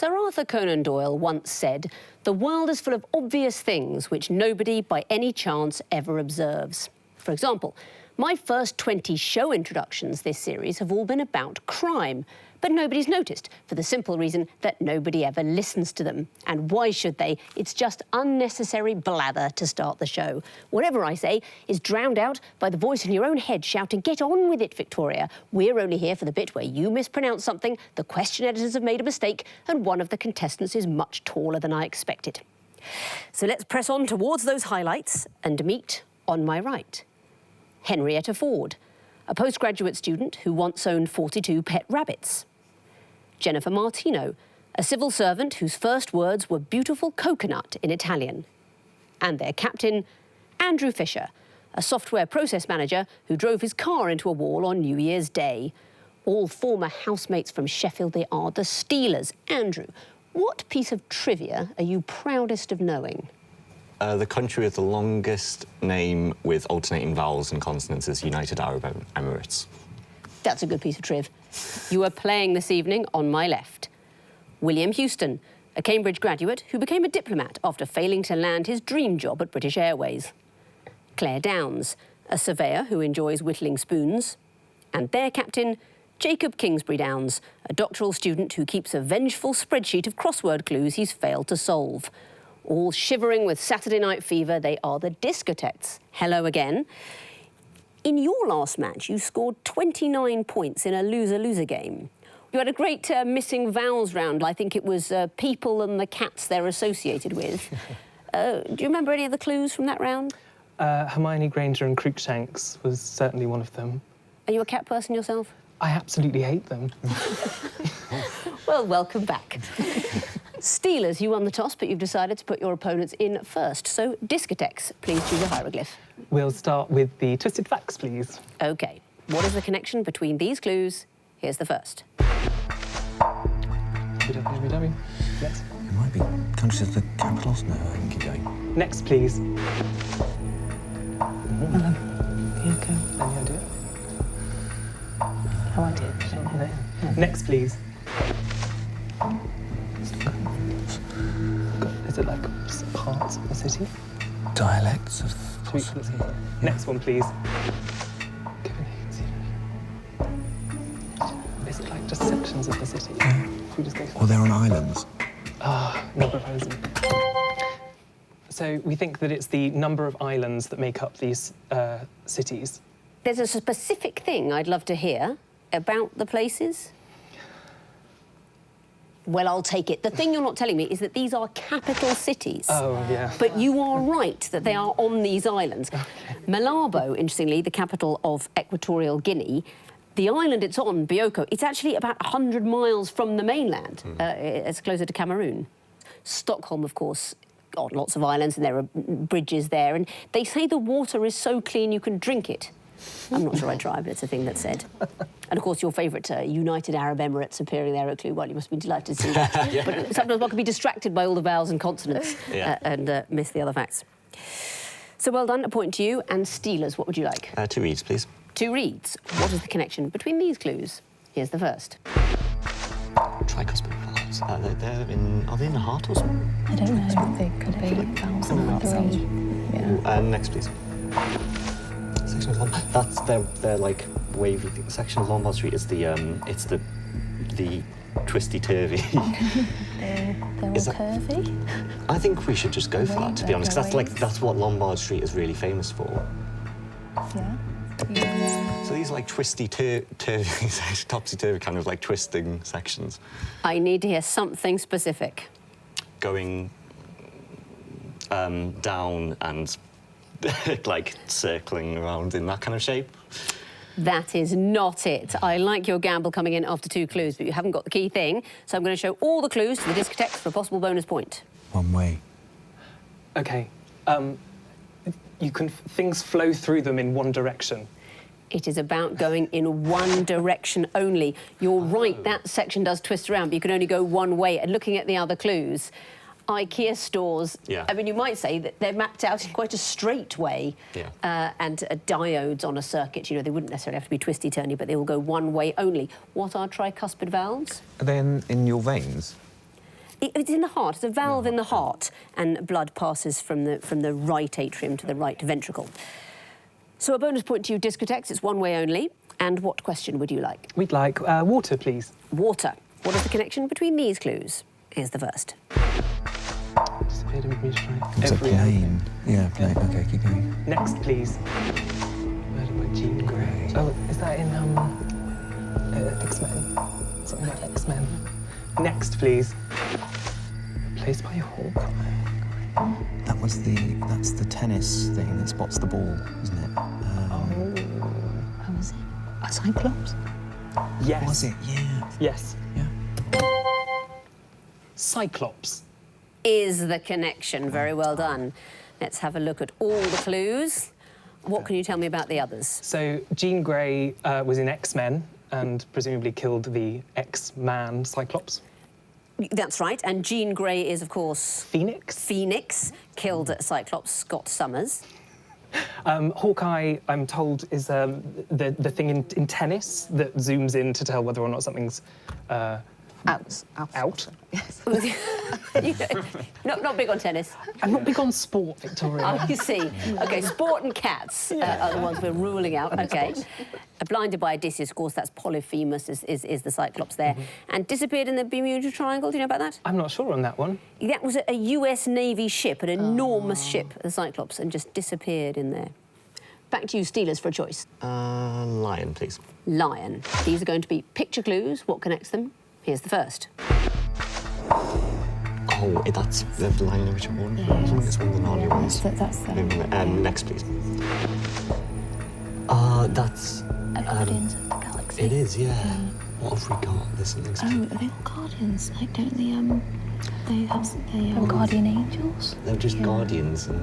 Sir Arthur Conan Doyle once said, "The world is full of obvious things which nobody by any chance ever observes." For example, my first 20 show introductions this series have all been about crime, but nobody's noticed for the simple reason that nobody ever listens to them. And why should they? It's just unnecessary blather to start the show. Whatever I say is drowned out by the voice in your own head shouting, "Get on with it, Victoria. We're only here for the bit where you mispronounce something, the question editors have made a mistake, and one of the contestants is much taller than I expected." So let's press on towards those highlights and meet on my right Henrietta Ford, a postgraduate student who once owned 42 pet rabbits. Jennifer Martino, a civil servant whose first words were beautiful coconut in Italian. And their captain, Andrew Fisher, a software process manager who drove his car into a wall on New Year's Day. All former housemates from Sheffield, they are the Steelers. Andrew, what piece of trivia are you proudest of knowing? The country with the longest name with alternating vowels and consonants is United Arab Emirates. That's a good piece of triv. You are playing this evening on my left. William Houston, a Cambridge graduate who became a diplomat after failing to land his dream job at British Airways. Claire Downs, a surveyor who enjoys whittling spoons. And their captain, Jacob Kingsbury Downs, a doctoral student who keeps a vengeful spreadsheet of crossword clues he's failed to solve. All shivering with Saturday night fever, they are the Discotheques. Hello again. In your last match, you scored 29 points in a loser-loser game. You had a great missing vowels round. I think it was people and the cats they're associated with. Do you remember any of the clues from that round? Hermione Granger and Cruikshanks was certainly one of them. Are you a cat person yourself? I absolutely hate them. Well, welcome back. Steelers, you won the toss, but you've decided to put your opponents in first. So, Discotheques, please choose a hieroglyph. We'll start with the twisted facts, please. OK. What is the connection between these clues? Here's the first. www. Next. It might be countries of the capitals. No, I can keep going. Next, please. Hello. Yeah, go. Any idea? No idea. No. Next, please. Is it like parts of the city? Dialects of... Next one, please. Is it like just sections of the city? Yeah. We just go Or they're on islands. Ah, not proposing. So we think that it's the number of islands that make up these cities. There's a specific thing I'd love to hear about the places. Well, I'll take it. The thing you're not telling me is that these are capital cities. Oh, yeah. But you are right that they are on these islands. Okay. Malabo, interestingly, the capital of Equatorial Guinea, the island it's on, Bioko, it's actually about 100 miles from the mainland. It's closer to Cameroon. Stockholm, of course, got lots of islands and there are bridges there. And they say the water is so clean you can drink it. I'm not sure I try, but it's a thing that's said. And, of course, your favourite United Arab Emirates appearing there at Clue. Well, you must be delighted to see that. Yeah. But sometimes one can be distracted by all the vowels and consonants and miss the other facts. So well done, a point to you. And Steelers, what would you like? 2 reads, please. 2 reads. What is the connection between these clues? Here's the first. Tricuspid vowels. Are they in the heart or something? I don't know. They could be vowels in the three. Yeah. Next, please. Section of Lombard. That's they're like wavy things. Section of Lombard Street is the it's the twisty turvy. They're all curvy. I think we should just go for that, to be honest, because that's what Lombard Street is really famous for. Yeah. So these like twisty turvy, topsy-turvy kind of like twisting sections. I need to hear something specific. Going down and like circling around in that kind of shape. That is not it. I like your gamble coming in after 2 clues, but you haven't got the key thing. So I'm going to show all the clues to the Discotheques for a possible bonus point. One way. OK. Things flow through them in one direction. It is about going in one direction only. You're right, that section does twist around, but you can only go one way. And looking at the other clues, IKEA stores, I mean, you might say that they're mapped out in quite a straight way. And diodes on a circuit, you know, they wouldn't necessarily have to be twisty-turny, but they will go one way only. What are tricuspid vowels? Are they in your veins? It's in the heart. It's a valve in the heart, and blood passes from the right atrium to the right ventricle. So a bonus point to you, Discotheques. It's one way only. And what question would you like? We'd like water, please. Water. What is the connection between these clues? Here's the first. Disappeared in Bermuda Triangle. It's a Every plane. Yeah, plane. OK, keep going. Next, please. Murdered by Jean Grey. Oh, is that in X-Men? Something like X-Men. Next, please. Replaced by a hawk. That's the tennis thing that spots the ball, isn't it? How was it? A Cyclops? Yes. Was it? Yeah. Yes. Yeah. Cyclops. Is the connection. Very well done. Let's have a look at all the clues. What can you tell me about the others? So Jean Grey was in X-Men and presumably killed the X-Man Cyclops. That's right. And Jean Grey is, of course... Phoenix. Phoenix, killed Cyclops Scott Summers. Hawkeye, I'm told, is the thing in tennis that zooms in to tell whether or not something's out. Yes. Not big on tennis. I'm not big on sport, Victoria. Oh, you see. OK, sport and cats are the ones we're ruling out. OK. Blinded by Odysseus, of course, that's Polyphemus is the Cyclops there. And disappeared in the Bermuda Triangle. Do you know about that? I'm not sure on that one. That was a US Navy ship, an enormous ship, the Cyclops, and just disappeared in there. Back to you, Steelers, for a choice. Lion, please. Lion. These are going to be picture clues. What connects them? Here's the first. Oh, that's the Lion of Richard Warren. Yeah. It's one of the naughty ones. That's the... Next, please. That's... Guardians of the Galaxy. It is, yeah. What have we got? This and next. Oh, are they all Guardians? Like, don't they have Guardian Angels? They're just Guardians. And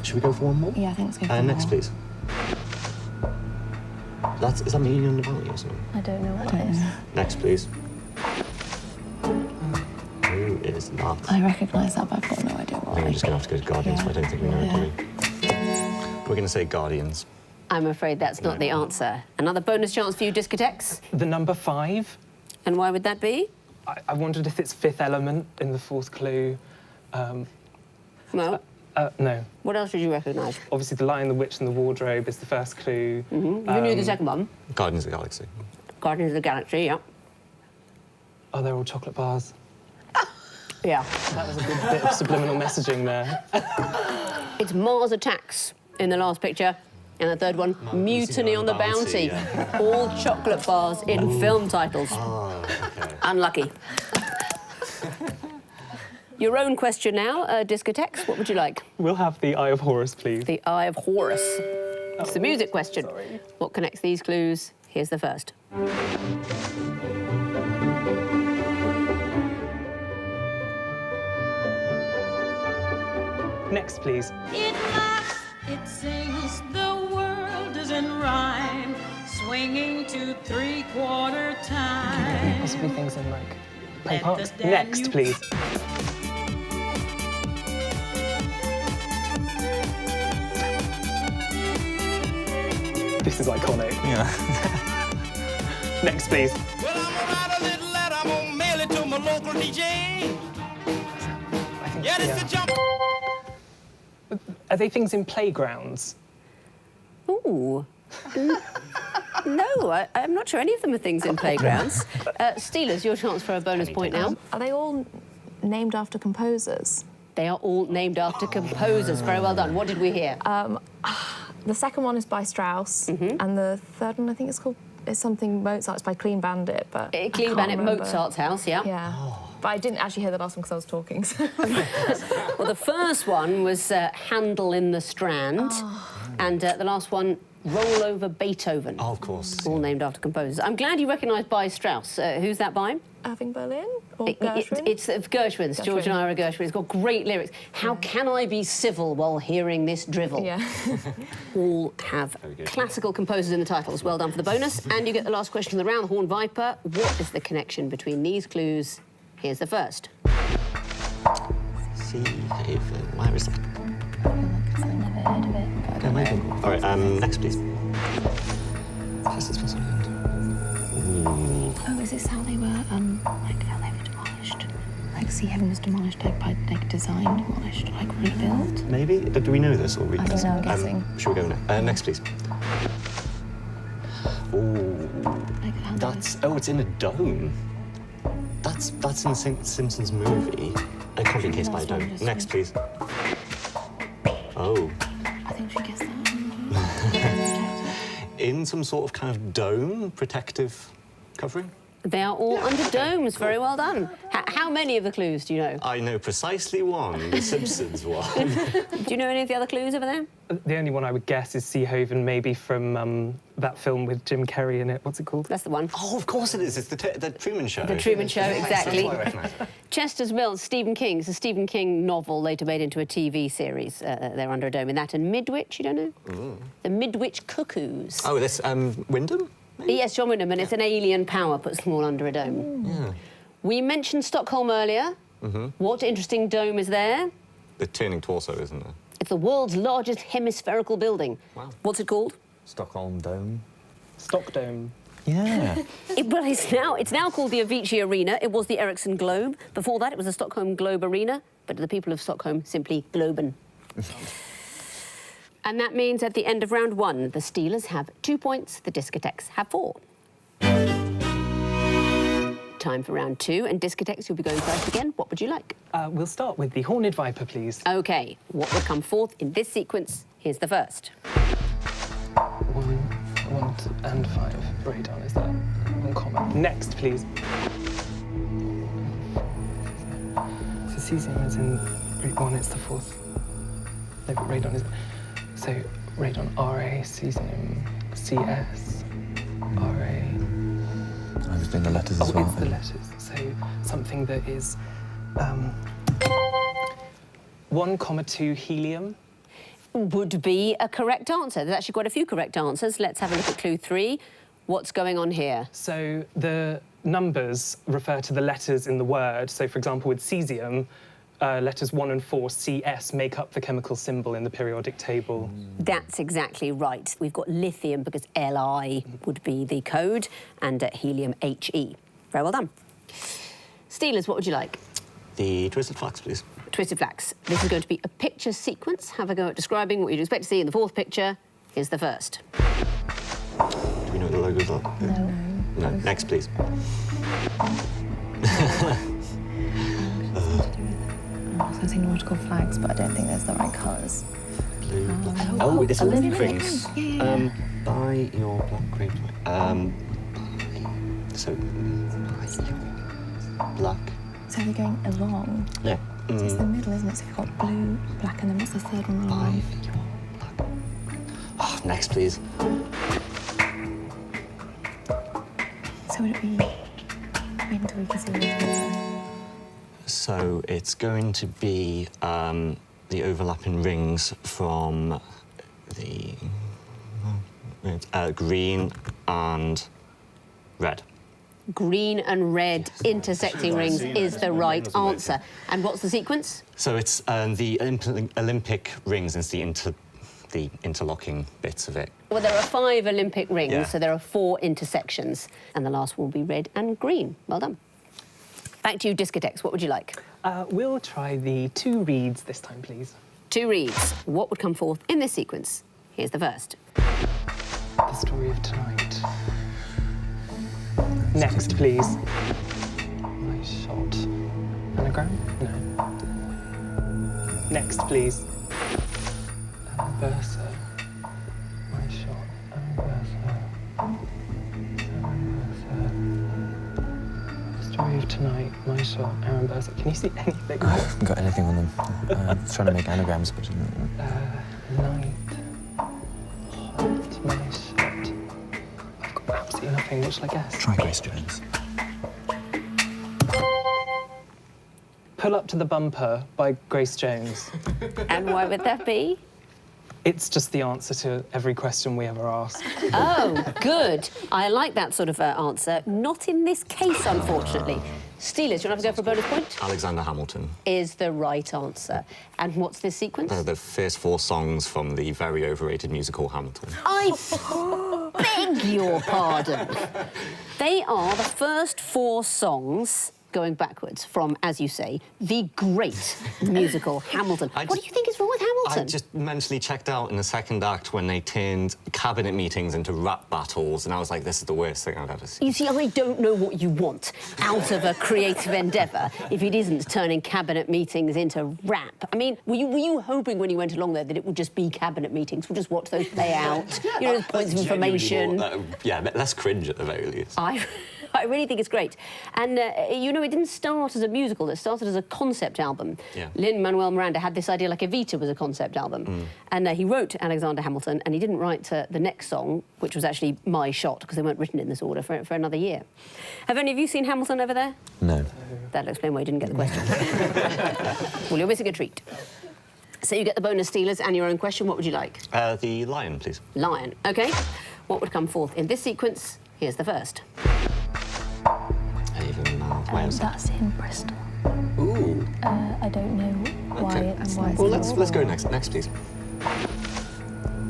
should we go for one more? Yeah, I think let's go for Next, more. please. Is that meaning on the bounty or something? I don't know what it is. Next, please. Who is that? I recognise that, but I've got no idea I what. think we're just going to have to go to Guardians, but I don't think we know it, do we? We're going to say Guardians. I'm afraid that's not the answer. Another bonus chance for you, Discotheques. The number 5. And why would that be? I wondered if it's Fifth Element in the fourth clue. No. No. What else did you recognise? Obviously, the Lion, the Witch, and the Wardrobe is the first clue. You knew the second one. Guardians of the Galaxy. Guardians of the Galaxy, yeah. Oh, they're all chocolate bars. Yeah. That was a good bit of subliminal messaging there. It's Mars Attacks in the last picture. And the third one, Mutiny on the Bounty. Yeah. All chocolate bars in film titles. Oh, okay. Unlucky. Your own question now, Discotheques. What would you like? We'll have the Eye of Horus, please. The Eye of Horus. It's the music question. Sorry. What connects these clues? Here's the first. Next, please. It laughs, it sings, the world is in rhyme, swinging to three-quarter time. Possibly things in, like, play Let parts. the Next, Danube- please. This is iconic. Yeah. Next, please. Well, I'm gonna write a little letter, I'm gonna mail it to my local DJ. I think, Yeah, this is jump. Are they things in playgrounds? Ooh. No, I'm not sure any of them are things in playgrounds. Steelers, your chance for a bonus point now. Are they all named after composers? They are all named after composers. Very well done. What did we hear? The second one is by Strauss, and the third one I think it's something Mozart. It's by Clean Bandit, but I Clean can't Bandit, remember. Mozart's house, yeah. Yeah, but I didn't actually hear the last one because I was talking. So. Well, the first one was Handel in the Strand, and the last one, Roll Over Beethoven. Oh, of course. All named after composers. I'm glad you recognised by Strauss. Who's that by? Irving Berlin or Gershwin? It's Gershwin's. George and Ira Gershwin. It's got great lyrics. How can I be civil while hearing this drivel? Yeah. All have classical composers in the titles. Well done for the bonus. And you get the last question of the round, the Horn Viper. What is the connection between these clues? Here's the first. Sea Haven. Where is that? I've never heard of it, but I don't know. All right, next, please. Yes, it's Switzerland. Oh, is this how they were, like, how they were demolished? Like, like Sea Heaven was demolished, by design demolished, like rebuilt. Maybe? Do we know this or read I don't this? know, I'm guessing. Should we go next? Next, please. Ooh. Like, That's... Oh, it's in a dome. That's in the Simpsons movie. It can't be encased by a That's one dome. just Next, read. please. Oh. I think she guessed that. In some sort of kind of dome, protective covering? They are all under domes. Very well done. How many of the clues do you know? I know precisely one, the Simpsons one. Do you know any of the other clues over there? The only one I would guess is Seahaven, maybe from that film with Jim Carrey in it. What's it called? That's the one. Oh, of course it is. It's the Truman Show. The Truman Show, exactly. That's why I recognise it. Chester's Mill, Stephen King. It's a Stephen King novel later made into a TV series. They're under a dome in that. And Midwich, you don't know? The Midwich Cuckoos. Oh, this, Wyndham? Maybe? Yes, John Wyndham, and it's an alien power puts them all under a dome. Yeah. We mentioned Stockholm earlier. What interesting dome is there? The turning torso, isn't it? It's the world's largest hemispherical building. Wow. What's it called? Stockholm Dome. Stockdome. Yeah. Well, it's now called the Avicii Arena. It was the Ericsson Globe. Before that, it was the Stockholm Globe Arena, but the people of Stockholm simply Globen. And that means at the end of round one, the Steelers have 2 points, the Discotheques have 4. Time for round two, and Discotheques, you'll be going first again. What would you like? We'll start with the Horned Viper, please. OK, what will come forth in this sequence? Here's the first. 1 and 5. Radon, is that 1 comma? Next, please. So cesium is in group 1, it's the 4th. No, but radon is... So radon, Ra, cesium, CS, Ra... I was doing the letters as well. Oh, it's the letters. So something that is 1,2 helium. Would be a correct answer. There's actually quite a few correct answers. Let's have a look at clue 3. What's going on here? So the numbers refer to the letters in the word. So, for example, with cesium, letters 1 and 4, CS, make up the chemical symbol in the periodic table. That's exactly right. We've got lithium because Li would be the code, and helium, He. Very well done. Steelers, what would you like? The Twisted Flax, please. Twisted Flax. This is going to be a picture sequence. Have a go at describing what you'd expect to see in the 4th picture. Here's the first. Do we know what the logos are? No. No. Next, please. I was going to say nautical flags, but I don't think there's the right colours. Blue, black. Oh, it's Olympic rings. Yeah. By your black grape. So black. So they're going along. Yeah. So it's the middle, isn't it? So you've got blue, black, and then what's the third one on the By right? your black. Oh, next, please. So would it be... Wait until we can see what it is. So it's going to be the overlapping rings from the green and red. Green and red intersecting rings is the right answer. And what's the sequence? So it's the Olympic rings is the interlocking bits of it. Well, there are 5 Olympic rings, Yeah. so there are 4 intersections. And the last will be red and green. Well done. Back to you, Discotheques. What would you like? We'll try the 2 reeds this time, please. 2 reads. What would come forth in this sequence? Here's the first. The story of tonight. Next, please. Nice shot. Anagram? No. Next, please. Versa. Nice shot. Versa. Story of tonight. My shot. Aaron Bursa. Can you see anything? I haven't got anything on them. I was trying to make anagrams, but... Night. Hot. My shot. I've got absolutely nothing. What shall I guess? Try Grace Jones. Pull Up to the Bumper by Grace Jones. And why would that be? It's just the answer to every question we ever ask. Oh, good. I like that sort of answer. Not in this case, unfortunately. Steelers, do you want to have a go for a bonus point? Alexander Hamilton. Is the right answer. And what's this sequence? The first 4 songs from the very overrated musical Hamilton. I beg your pardon. They are the first 4 songs going backwards from, as you say, the great musical Hamilton. What do you think is wrong with Hamilton? I just mentally checked out in the second act when they turned cabinet meetings into rap battles, and I was like, this is the worst thing I've ever seen. You see, I don't know what you want out of a creative endeavour if it isn't turning cabinet meetings into rap. I mean, were you hoping when you went along there that it would just be cabinet meetings? We'll just watch those play out, you know, points of information. Yeah, less cringe at the very least. I really think it's great. And, you know, it didn't start as a musical. It started as a concept album. Yeah. Lin-Manuel Miranda had this idea like E20 was a concept album. And he wrote Alexander Hamilton, and he didn't write the next song, which was actually My Shot, because they weren't written in this order, for another year. Have any of you seen Hamilton over there? No. That'll explain why you didn't get the question. Well, you're missing a treat. So you get the bonus stealers and your own question. What would you like? The lion, please. Lion. OK. What would come forth in this sequence? Here's the first. That's in Bristol. Ooh. I don't know why Okay. it's... Well, let's go next. Next, please.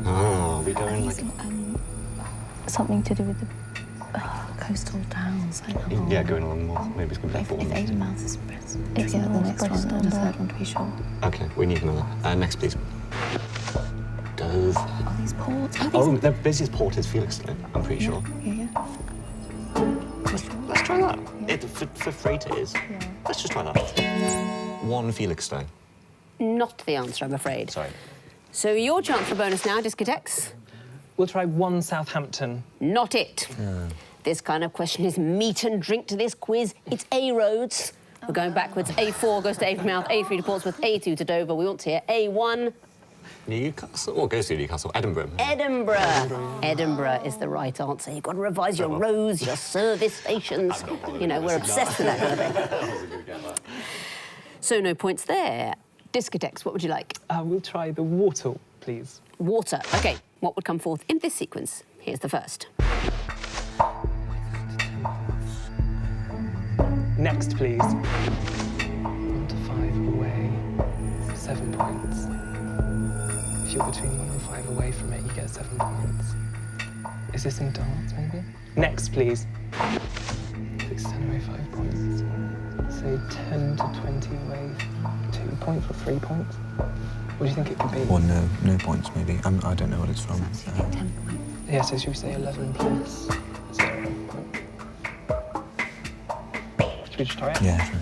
Oh, we going like... something to do with the coastal towns. Yeah, going along more. Maybe it's going to be If Avonmouth is Bristol, it's the next one and the third one to be sure. Okay, we need another. Next, please. Dove. Are these ports? Oh, the busiest port is Felixstowe, I'm pretty sure. Yeah. Let's try that. For freight it is. Yeah. Let's just try that. One Felixstowe. Not the answer, I'm afraid. Sorry. So your chance for bonus now, Discotheques. We'll try one Southampton. Not it. This kind of question is meat and drink to this quiz. It's A roads. We're going backwards. A4 goes to Avonmouth, A3 to Portsmouth, A2 to Dover. We want to hear A1. Newcastle? Or goes to Newcastle? Edinburgh. Edinburgh is the right answer. You've got to revise your rows, your service stations. You know, we're obsessed with that kind of thing. So no points there. Discotheques, what would you like? We'll try the water, please. Water. OK, what would come forth in this sequence? Here's the first. Next, please. 1 to 5 away, 7 points. If you're between 1 and 5 away from it, you get 7 points. Is this in darts, maybe? Next, please. 6, 10 away, 5 points. So 10 to 20 away, 2 points or 3 points? What do you think it could be? Or no points, maybe. I don't know what it's from. 10 points. Yeah, so should we say 11 plus 0 point? Should we just try it? Yeah, sure.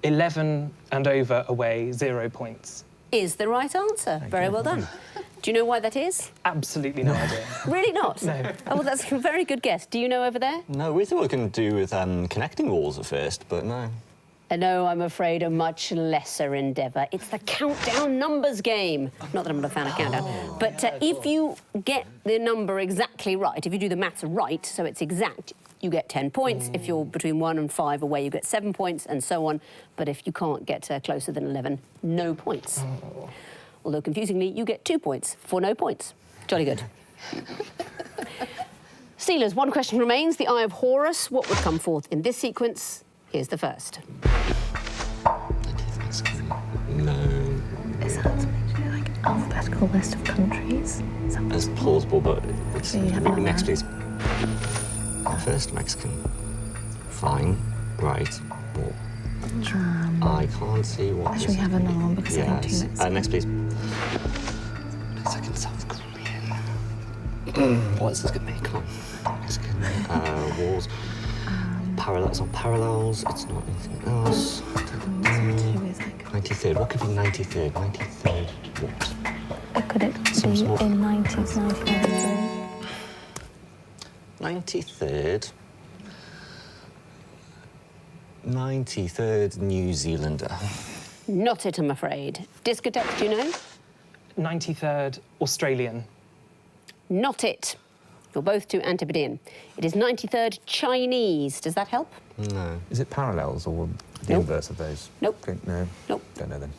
11 and over away, 0 points. Is the right answer. Very well done. Do you know why that is? Absolutely no idea. Really not? No. Oh, well, that's a very good guess. Do you know over there? No, we thought it can do with connecting walls at first, but no. No, I'm afraid a much lesser endeavour. It's the countdown numbers game. Not that I'm not a fan of countdown. But if you get the number exactly right, if you do the maths right, so it's exact, you get 10 points. If you're between 1 and 5 away, you get 7 points, and so on. But if you can't get closer than 11, no points. Although, confusingly, you get 2 points for no points. Jolly good. Steelers, one question remains. The Eye of Horus. What would come forth in this sequence? Here's the first. No. Is that something like alphabetical list of countries? That's plausible, but it's... So you have another Next, one? please. First Mexican. Fine. Right. Well, I can't see what Should this we have is. another one because I think Yes. two Mexican. Next, please. Second South Korean. What else is going to make on? Mexican. Wars. Parallel. It's not parallels. It's not anything else. 93rd. What could be 93rd? 93rd. What? Could it Some be sort. in 90s, 95? 93rd. 93rd New Zealander. Not it, I'm afraid. Discotheques, do you know? 93rd Australian. Not it. You're both too Antipodean. It is 93rd Chinese. Does that help? No. Is it parallels or the Nope. inverse of those? Nope. Okay, no. Nope. Don't know then.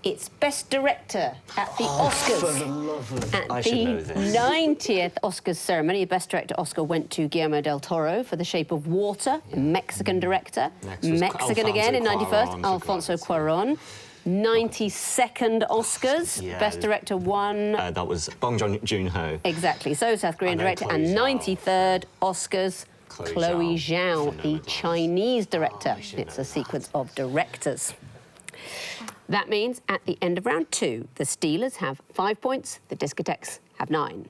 It's Best Director at the Oscars. At I the should know this. 90th Oscars ceremony, the Best Director Oscar went to Guillermo del Toro for The Shape of Water, Mexican director. Next was Mexican again in Alfonso 91st, Cuarón, Alfonso for God's Cuarón. 92nd Oscars, Yeah, Best Director won. That was Bong Joon-ho. Exactly, so South Korean I know director. And Chloe Zhao. 93rd Oscars, Chloe Zhao, the Chinese director. It's a sequence of directors. That means at the end of round 2, the Steelers have 5 points, the Discotheques have 9.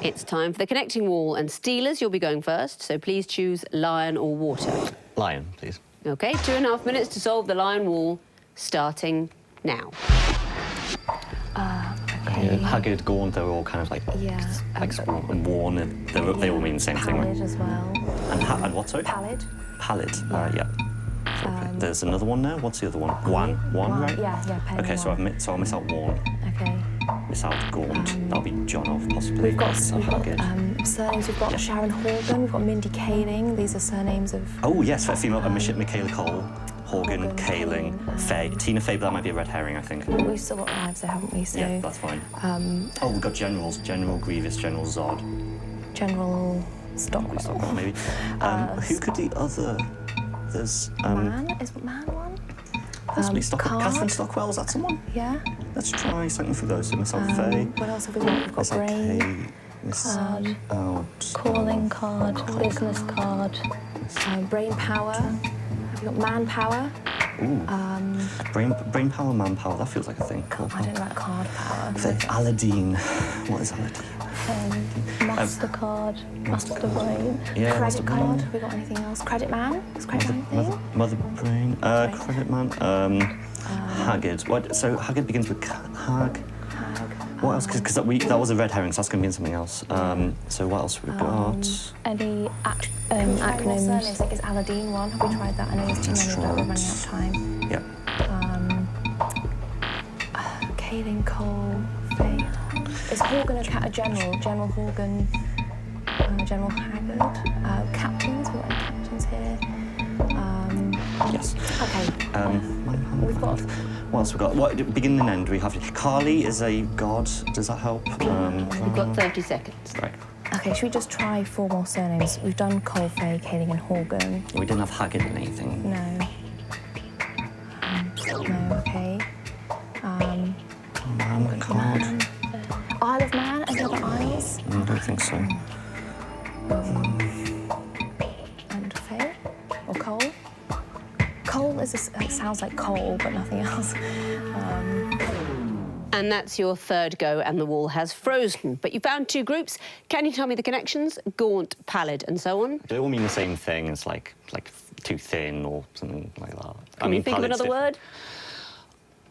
It's time for the connecting wall, and Steelers, you'll be going first, so please choose lion or water. Lion, please. OK, 2.5 minutes to solve the lion wall, starting now. Okay. Haggard, gaunt, they're all kind of like, and worn. They all mean the same thing. Pallid as well. And what, sorry? Pallid. Pallid, yeah. Okay. There's another one now. What's the other one? One, right? Yeah, pale. Okay, so I'll miss out worn. Okay. Miss out gaunt. That'll be John off, possibly. We've got Haggard. surnames. We've got Sharon Horgan. We've got Mindy Kaling. These are surnames of. Oh yes, for a female, Michaela Cole, Horgan, Kaling, Faye, Tina Fey. But that might be a red herring, I think. We've still got lives there, haven't we? So. Yeah, that's fine. Oh, we've got generals. General Grievous, General Zod. General Stockwell. Stockwell, maybe. Who could the other? There's Man? Is Man one? possibly Stockwell. Card. Catherine Stockwell, is that someone? Yeah. Let's try something for those. So Miss Faye. What else have we got? We've got Miss Brain. Miss Card. Out. Calling card, business card. Brain Power. Have we got Manpower? Ooh. Brain power, manpower. That feels like a thing. Cool. I don't know about Card Power. Aladdin. What is Aladdin? MasterCard, Masterbrain. Yeah. Credit Card. Have we got anything else? Credit Man? Is Credit Man a thing? Mother Brain. Credit Man. Haggard. What? So Haggard begins with Hag. What else? Because that was a red herring, so that's going to be in something else. So what else have we got? Any Surnames. acronyms? Like, is Aladdin one? Have we tried that? I know there's too many, but we're running out of time. Yeah. Kaling, Cole, Faye. Is Horgan a general? General Horgan, General Haggard. Captains, we've got any captains here. Yes. Okay. We've got. What else we got? What beginning and end we have? Carly is a god. Does that help? We've got 30 seconds. Right. Okay, should we just try 4 more surnames? We've done Cole, Faye, Kaling, and Horgan. We didn't have Haggard in anything. No. No. Okay. Card. Isle of Man. Any other Isles? I don't think so. And Faye or Cole. Cole sounds like coal, but nothing else. And that's your third go, and the wall has frozen. But you found 2 groups. Can you tell me the connections? Gaunt, pallid, and so on. They all mean the same thing. It's like too thin or something like that. Can you think of another word?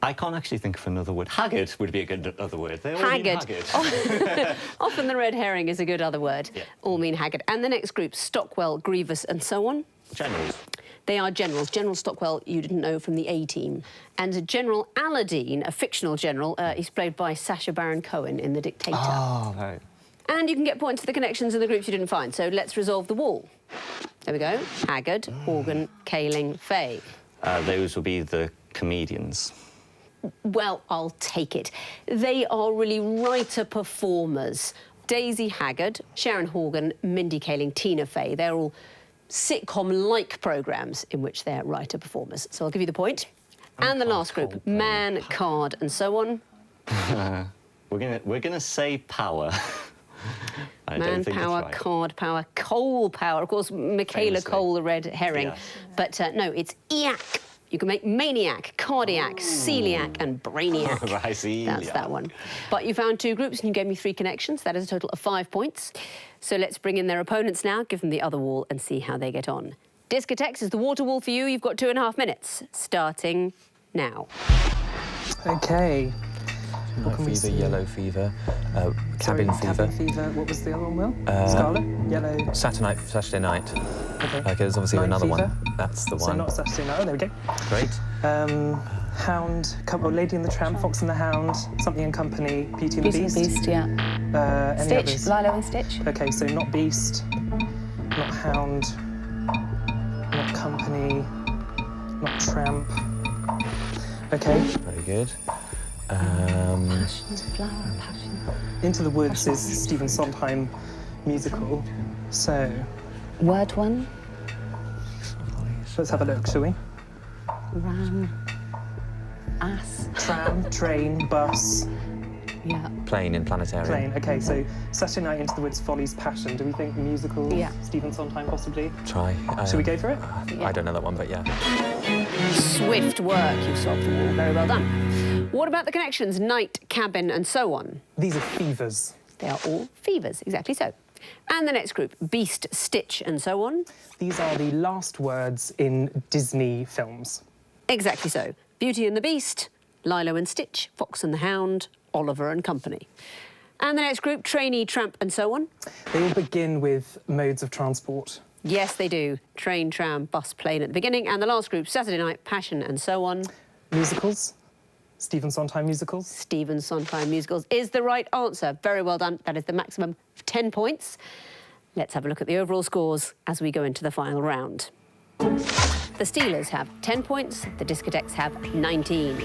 I can't actually think of another word. Haggard would be a good other word. They all Haggard. mean haggard. Often the red herring is a good other word. Yeah. All mean haggard. And the next group, Stockwell, Grievous, and so on. Generals. They are generals. General Stockwell, you didn't know, from the A-Team. And General Aladdin, a fictional general, he's played by Sacha Baron Cohen in The Dictator. Oh, right. And you can get points for the connections in the groups you didn't find. So let's resolve the wall. There we go. Haggard, Horgan, Kaling, Faye. Those will be the comedians. Well, I'll take it. They are really writer-performers. Daisy Haggard, Sharon Horgan, Mindy Kaling, Tina Fey. They're all sitcom-like programmes in which they're writer-performers. So I'll give you the point. And the last group, Man, Card, and so on. We're gonna say power. I don't Man think power, that's right. card power, coal power. Of course, Michaela Famously. Cole, the red herring. Yes. But no, it's EAC. You can make maniac, cardiac, celiac, and brainiac. Right, celiac. That's that one. But you found 2 groups and you gave me 3 connections. That is a total of 5 points. So let's bring in their opponents now, give them the other wall and see how they get on. Discotheques is the water wall for you. You've got 2.5 minutes, starting now. Okay. Night fever, yellow fever, cabin fever. Cabin fever. What was the other one, Will? Scarlet? Yellow? Saturday night. Okay. There's obviously Night another fever. one. That's the So one. not Saturday night. Oh, there we go. Great. Hound, Lady and the Tramp, Fox and the Hound, Something and Company, Beauty and the Beauty and Beast. the Beast, yeah. Any Stitch, others? Lilo and Stitch. Okay, so not Beast, not Hound, not Company, not Tramp. Okay. Very good. Passion, flower, passion. Into the Woods is Stephen Sondheim musical. So Word one. let's have a look, shall we? Ram. Ass. Tram, train, bus, Yeah. Plane in planetarium. Plane. Okay, so Saturday Night Into the Woods, Follies, Passion. Do we think musicals? Yeah. Stephen Sondheim, possibly? Try. Should we go for it? I don't know that one, but yeah. Swift work. You've solved them all. Very well done. What about the connections? Night, cabin, and so on. These are fevers. They are all fevers. Exactly so. And the next group, Beast, Stitch, and so on. These are the last words in Disney films. Exactly so. Beauty and the Beast, Lilo and Stitch, Fox and the Hound, Oliver and Company. And the next group, Trainee, Tramp, and so on. They all begin with modes of transport. Yes, they do. Train, tram, bus, plane at the beginning. And the last group, Saturday Night, Passion, and so on. Musicals. Stephen Sondheim musicals. Stephen Sondheim musicals is the right answer. Very well done. That is the maximum of 10 points. Let's have a look at the overall scores as we go into the final round. The Steelers have 10 points, the Discotheques have 19.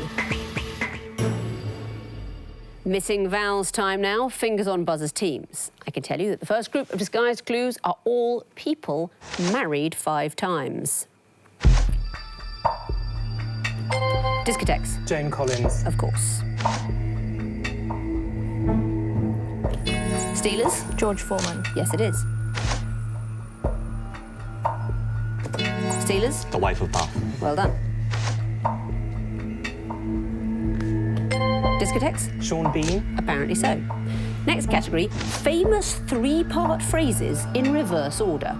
Missing vowels time now, fingers on buzzers teams. I can tell you that the first group of disguised clues are all people married 5 times. Discotheques. Joan Collins. Of course. Steelers. George Foreman. Yes, it is. Steelers. The wife of Bath. Well done. Discotheques. Sean Bean. Apparently so. Next category, famous 3-part phrases in reverse order.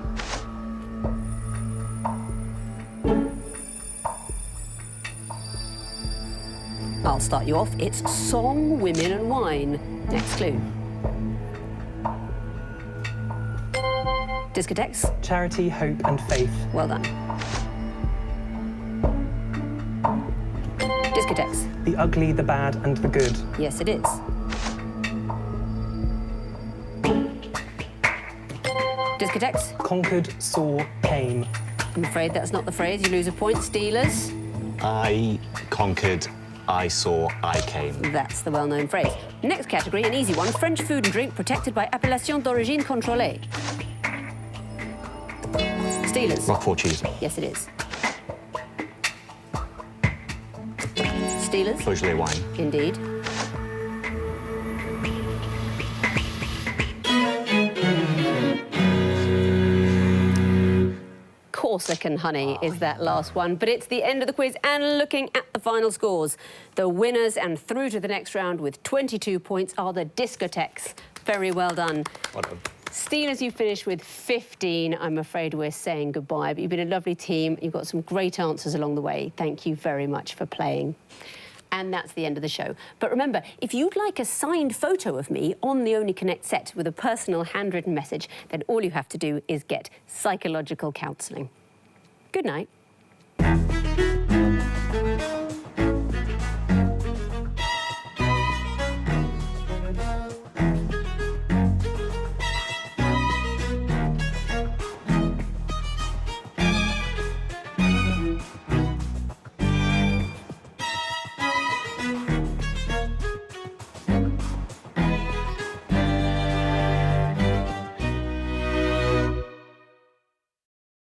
I'll start you off. It's song, women and wine. Next clue. Discotheques. Charity, Hope and Faith. Well done. Discotheques. The Ugly, the Bad and the Good. Yes, it is. Discotheques. Conquered, saw, came. I'm afraid that's not the phrase. You lose a point. Steelers. I conquered, I saw, I came. That's the well-known phrase. Next category, an easy one. French food and drink protected by appellation d'origine contrôlée. Steelers. Roquefort cheese. Yes, it is. Steelers. Beaujolais wine. Indeed. Corsican honey is that last one, but it's the end of the quiz and looking at the final scores. The winners and through to the next round with 22 points are the Discotheques. Very well done. Well done. Steelers, you finished with 15. I'm afraid we're saying goodbye, but you've been a lovely team. You've got some great answers along the way. Thank you very much for playing. And that's the end of the show. But remember, if you'd like a signed photo of me on the Only Connect set with a personal handwritten message, then all you have to do is get psychological counselling. Good night.